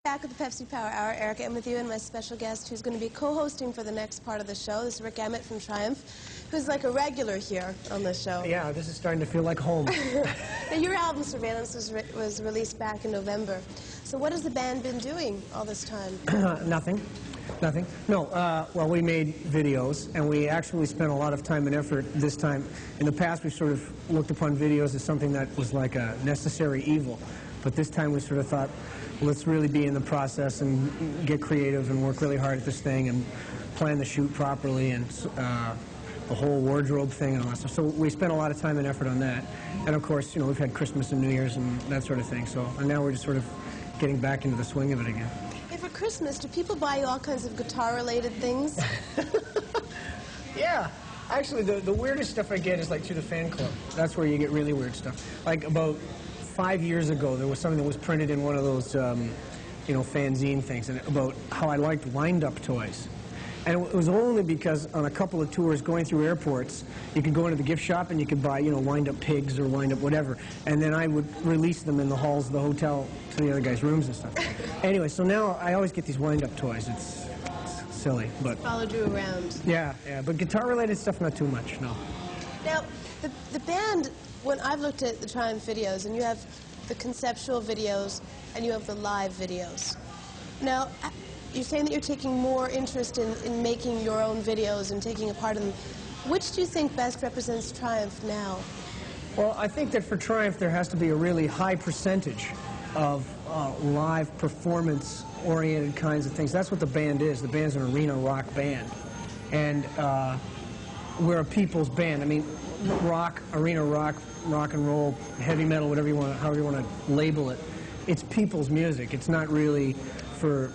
Back with the Pepsi Power Hour. Rik Emmett with you and my special guest who's going to be co-hosting for the next part of the show. This is Rik Emmett from Triumph, who's like a regular here on the show. Yeah, this is starting to feel like home. Now, your album Surveillance was released back in November. So what has the band been doing all this time? Nothing. Nothing. No, well, we made videos, and we actually spent a lot of time and effort this time. In the past, we sort of looked upon videos as something that was like a necessary evil. But this time we sort of thought, let's really be in the process and get creative and work really hard at this thing and plan the shoot properly and the whole wardrobe thing and all that stuff. So we spent a lot of time and effort on that. And of course, you know, we've had Christmas and New Year's and that sort of thing. So and now we're just sort of getting back into the swing of it again. Hey, for Christmas, do people buy you all kinds of guitar-related things? Yeah. Actually, the weirdest stuff I get is like through the fan club. That's where you get really weird stuff. Like about 5 years ago, there was something that was printed in one of those, you know, fanzine things, and about how I liked wind-up toys. And it was only because on a couple of tours going through airports, you could go into the gift shop and you could buy, you know, wind-up pigs or wind-up whatever, and then I would release them in the halls of the hotel to the other guys' rooms and stuff. Anyway, so now I always get these wind-up toys. It's silly, but... Followed you around. Yeah, but guitar-related stuff, not too much, no. Now, the band... When I've looked at the Triumph videos, and you have the conceptual videos, and you have the live videos. Now, you're saying that you're taking more interest in making your own videos and taking a part in them. Which do you think best represents Triumph now? Well, I think that for Triumph there has to be a really high percentage of live performance-oriented kinds of things. That's what the band is. The band's an arena rock band. And we're a people's band. I mean, rock, arena rock, rock and roll, heavy metal, whatever you want, however you want to label it. It's people's music. It's not really for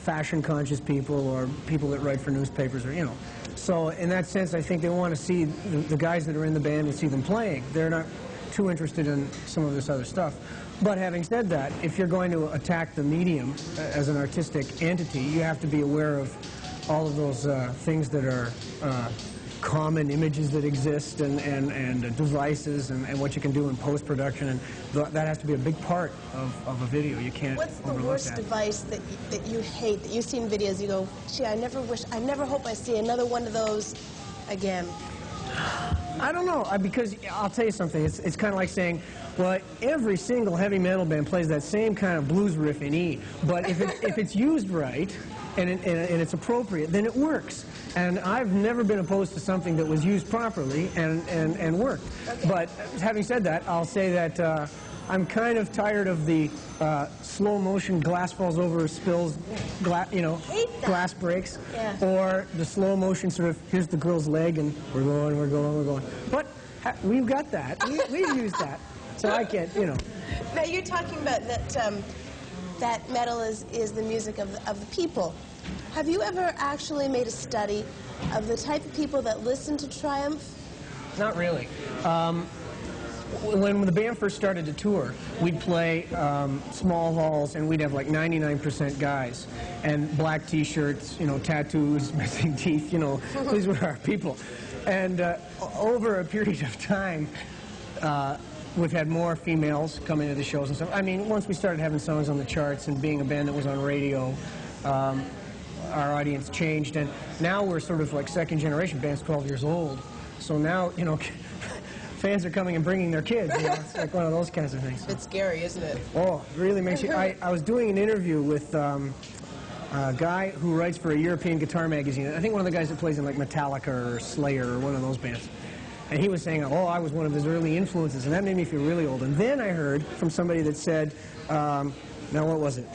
fashion-conscious people or people that write for newspapers or, you know. So in that sense, I think they want to see the guys that are in the band and see them playing. They're not too interested in some of this other stuff. But having said that, if you're going to attack the medium as an artistic entity, you have to be aware of all of those things that are common images that exist and devices and what you can do in post-production, and that has to be a big part of a video. You can't What's the worst device that you hate, that you see in videos, you go, gee, I never hope I see another one of those again? I don't know, because I'll tell you something, it's kind of like saying, well, every single heavy metal band plays that same kind of blues riff in E, but if it's used right and it's appropriate, then it works. And I've never been opposed to something that was used properly and worked. Okay. But having said that, I'll say that I'm kind of tired of the slow motion glass falls over, spills, glass breaks, yeah. Or the slow motion sort of, here's the girl's leg and we're going, we're going, we're going. But we've got that. We've used that. So I can't, you know. Now you're talking about that that metal is the music of the people. Have you ever actually made a study of the type of people that listen to Triumph? Not really. When the band first started to tour, we'd play small halls, and we'd have like 99% guys, and black T-shirts, you know, tattoos, missing teeth, you know, these were our people. And over a period of time, we've had more females come into the shows and stuff. I mean, once we started having songs on the charts and being a band that was on radio, our audience changed, and now we're sort of like second generation. Band's 12 years old, so now, you know, fans are coming and bringing their kids. You know? It's like one of those kinds of things. It's scary, isn't it? Oh, it really makes you... I was doing an interview with a guy who writes for a European guitar magazine. I think one of the guys that plays in like Metallica or Slayer or one of those bands. And he was saying, oh, I was one of his early influences, and that made me feel really old. And then I heard from somebody that said, now what was it?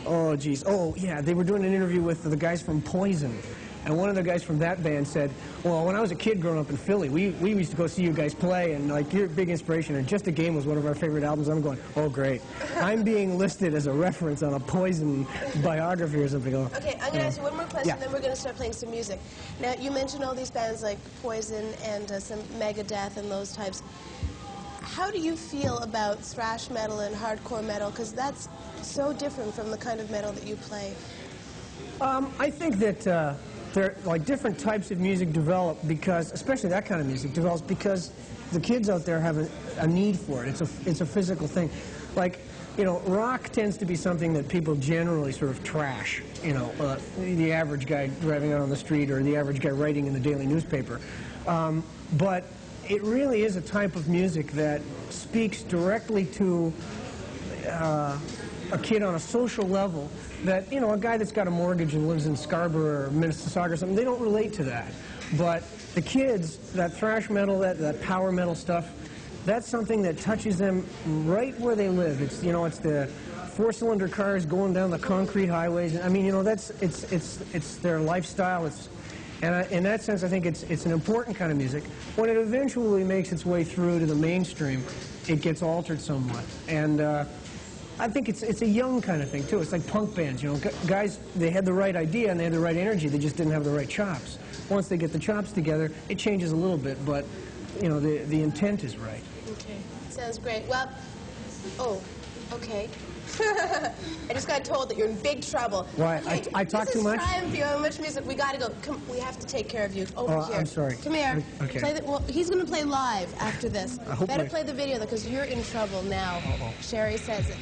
Oh, geez. Oh, yeah, they were doing an interview with the guys from Poison. And one of the guys from that band said, well, when I was a kid growing up in Philly, we used to go see you guys play, and like, you're a big inspiration, and Just a Game was one of our favorite albums. I'm going, oh, great. I'm being listed as a reference on a Poison biography or something. Okay, I'm going to ask you one more question, then we're going to start playing some music. Now, you mentioned all these bands like Poison and some Megadeth and those types. How do you feel about thrash metal and hardcore metal? Because that's so different from the kind of metal that you play. I think that there, like, different types of music develop because, especially that kind of music develops because the kids out there have a need for it. It's a physical thing. Like, you know, rock tends to be something that people generally sort of trash. You know, the average guy driving out on the street or the average guy writing in the daily newspaper. But it really is a type of music that speaks directly to a kid on a social level that, you know, a guy that's got a mortgage and lives in Scarborough or Mississauga or something, they don't relate to that. But the kids, that thrash metal, that power metal stuff, that's something that touches them right where they live. It's, you know, it's the four-cylinder cars going down the concrete highways. I mean, you know, it's their lifestyle. And in that sense, I think it's an important kind of music. When it eventually makes its way through to the mainstream, it gets altered somewhat. And I think it's a young kind of thing, too. It's like punk bands, you know. Guys, they had the right idea and they had the right energy. They just didn't have the right chops. Once they get the chops together, it changes a little bit, but, you know, the intent is right. Okay. Sounds great. Well, oh, okay. I just got told that you're in big trouble. Why? Okay, I talk too much? This is Triumph, you have much music. We got to go. Come, we have to take care of you. Over here. I'm sorry. Come here. Okay. Play well, he's going to play live after this. I hope Better play the video, though, because you're in trouble now. Uh-oh. Sherry says it.